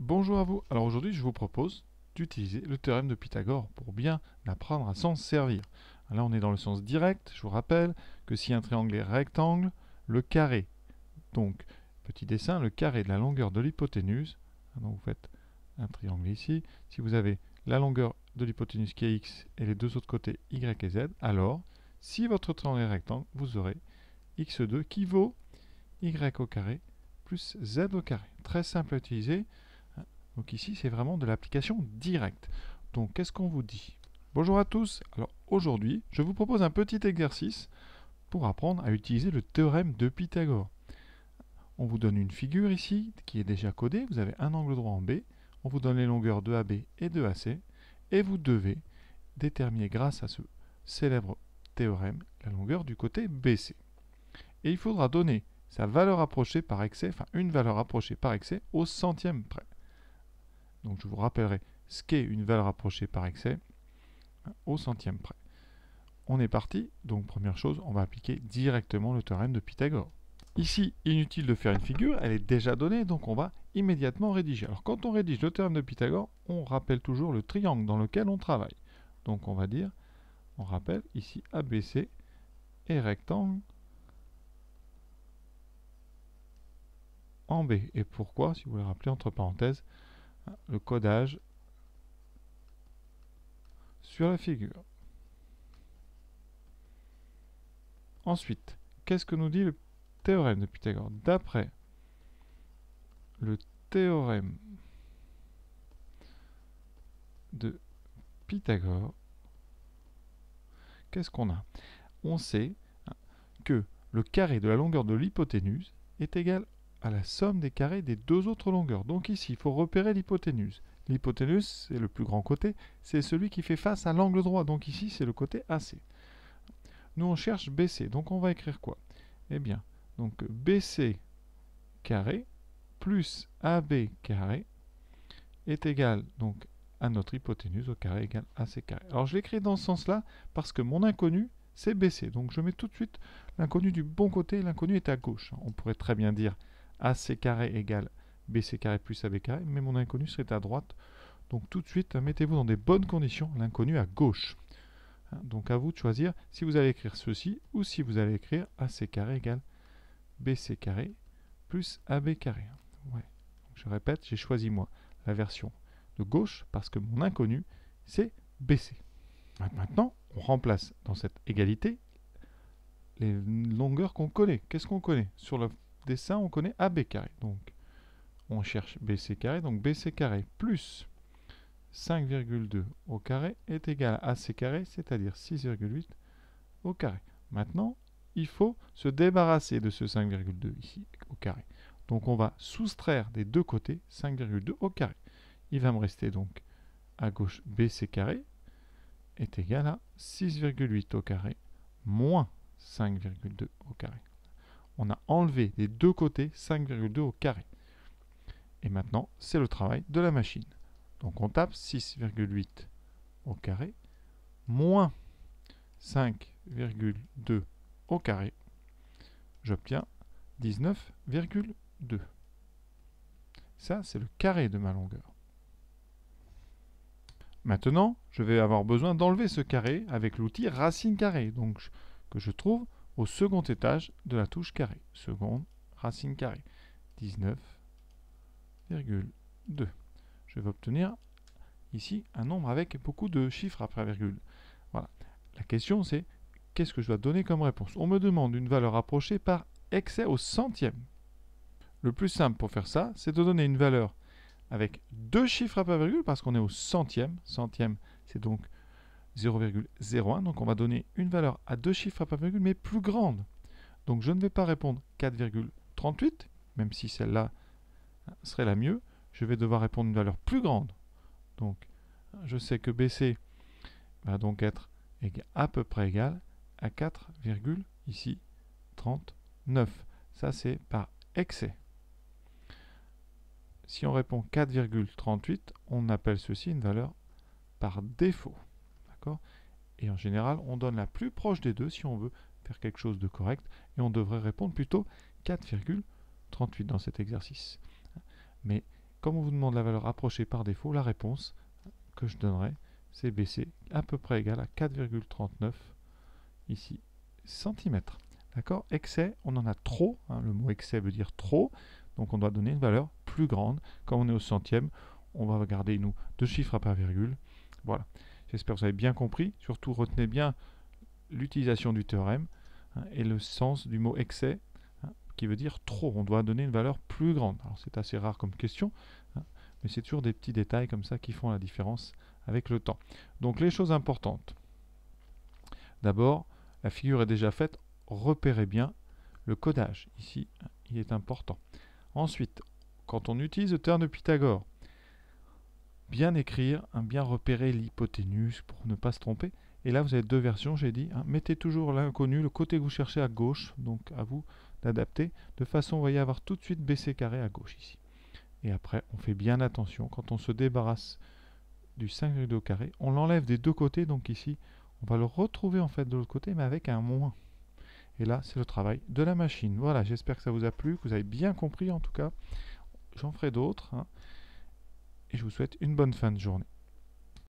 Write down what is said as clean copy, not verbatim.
Bonjour à vous. Alors aujourd'hui, je vous propose d'utiliser le théorème de Pythagore pour bien apprendre à s'en servir. Là, on est dans le sens direct. Je vous rappelle que si un triangle est rectangle, le carré, donc petit dessin, le carré de la longueur de l'hypoténuse, donc vous faites un triangle ici. Si vous avez la longueur de l'hypoténuse qui est x et les deux autres côtés y et z, alors si votre triangle est rectangle, vous aurez x2 qui vaut y au carré plus z au carré. Très simple à utiliser. Donc ici, c'est vraiment de l'application directe. Donc, qu'est-ce qu'on vous dit? Bonjour à tous. Alors, aujourd'hui, je vous propose un petit exercice pour apprendre à utiliser le théorème de Pythagore. On vous donne une figure ici, qui est déjà codée. Vous avez un angle droit en B. On vous donne les longueurs de AB et de AC. Et vous devez déterminer, grâce à ce célèbre théorème, la longueur du côté BC. Et il faudra donner sa valeur approchée par excès, enfin une valeur approchée par excès, au centième près. Donc je vous rappellerai ce qu'est une valeur approchée par excès au centième près. On est parti, donc première chose, on va appliquer directement le théorème de Pythagore. Ici, inutile de faire une figure, elle est déjà donnée, donc on va immédiatement rédiger. Alors quand on rédige le théorème de Pythagore, on rappelle toujours le triangle dans lequel on travaille. Donc on va dire, on rappelle ici ABC et rectangle en B. Et pourquoi, si vous voulez rappeler entre parenthèses, le codage sur la figure. Ensuite, qu'est-ce que nous dit le théorème de Pythagore? D'après le théorème de Pythagore, qu'est-ce qu'on a? On sait que le carré de la longueur de l'hypoténuse est égal à la somme des carrés des deux autres longueurs. Donc ici, il faut repérer l'hypoténuse. L'hypoténuse, c'est le plus grand côté, c'est celui qui fait face à l'angle droit. Donc ici, c'est le côté AC. Nous, on cherche BC. Donc on va écrire quoi? Eh bien, donc BC carré plus AB carré est égal donc à notre hypoténuse au carré égale AC carré. Alors je l'écris dans ce sens-là parce que mon inconnu c'est BC. Donc je mets tout de suite l'inconnu du bon côté, l'inconnu est à gauche. On pourrait très bien dire AC carré égale BC carré plus AB carré, mais mon inconnu serait à droite. Donc tout de suite, mettez-vous dans des bonnes conditions, l'inconnu à gauche. Donc à vous de choisir si vous allez écrire ceci ou si vous allez écrire AC carré égale BC carré plus AB carré. Ouais. Donc je répète, j'ai choisi moi la version de gauche parce que mon inconnu c'est BC. Maintenant, on remplace dans cette égalité les longueurs qu'on connaît. Qu'est-ce qu'on connaît? Sur le dessin, on connaît AB carré. Donc on cherche BC carré. Donc BC carré plus 5,2 au carré est égal à AC carré, c'est-à-dire 6,8 au carré. Maintenant, il faut se débarrasser de ce 5,2 ici au carré. Donc on va soustraire des deux côtés 5,2 au carré. Il va me rester donc à gauche BC carré est égal à 6,8 au carré moins 5,2 au carré. On a enlevé des deux côtés 5,2 au carré. Et maintenant, c'est le travail de la machine. Donc on tape 6,8 au carré moins 5,2 au carré. J'obtiens 19,2. Ça, c'est le carré de ma longueur. Maintenant, je vais avoir besoin d'enlever ce carré avec l'outil racine carrée, donc que je trouve au second étage de la touche carré. Seconde, racine carrée. 19,2. Je vais obtenir ici un nombre avec beaucoup de chiffres après virgule. Voilà. La question c'est, qu'est-ce que je dois donner comme réponse? On me demande une valeur approchée par excès au centième. Le plus simple pour faire ça, c'est de donner une valeur avec deux chiffres après virgule, parce qu'on est au centième. Centième, c'est donc 0,01. Donc on va donner une valeur à deux chiffres après virgule, mais plus grande. Donc je ne vais pas répondre 4,38, même si celle-là serait la mieux. Je vais devoir répondre une valeur plus grande. Donc je sais que BC va donc être à peu près égal à 4, ici 39. Ça c'est par excès. Si on répond 4,38, on appelle ceci une valeur par défaut. D'accord? Et en général, on donne la plus proche des deux si on veut faire quelque chose de correct. Et on devrait répondre plutôt 4,38 dans cet exercice. Mais comme on vous demande la valeur approchée par défaut, la réponse que je donnerai, c'est BC à peu près égal à 4,39 ici centimètres. D'accord? Excès, on en a trop, hein, le mot excès veut dire trop, donc on doit donner une valeur plus grande. Quand on est au centième, on va garder nous deux chiffres après virgule. Voilà. J'espère que vous avez bien compris. Surtout, retenez bien l'utilisation du théorème, hein, et le sens du mot excès, hein, qui veut dire trop. On doit donner une valeur plus grande. Alors c'est assez rare comme question, hein, mais c'est toujours des petits détails comme ça qui font la différence avec le temps. Donc les choses importantes. D'abord, la figure est déjà faite. Repérez bien le codage. Ici, il est important. Ensuite, quand on utilise le théorème de Pythagore, bien écrire, hein, bien repérer l'hypoténuse pour ne pas se tromper. Et là, vous avez deux versions, j'ai dit. Hein, mettez toujours l'inconnu, le côté que vous cherchez à gauche, donc à vous d'adapter, de façon, vous voyez, à avoir tout de suite BC carré à gauche ici. Et après, on fait bien attention. Quand on se débarrasse du 5,2 au carré, on l'enlève des deux côtés, donc ici, on va le retrouver en fait de l'autre côté, mais avec un moins. Et là, c'est le travail de la machine. Voilà, j'espère que ça vous a plu, que vous avez bien compris en tout cas. J'en ferai d'autres, hein, et je vous souhaite une bonne fin de journée.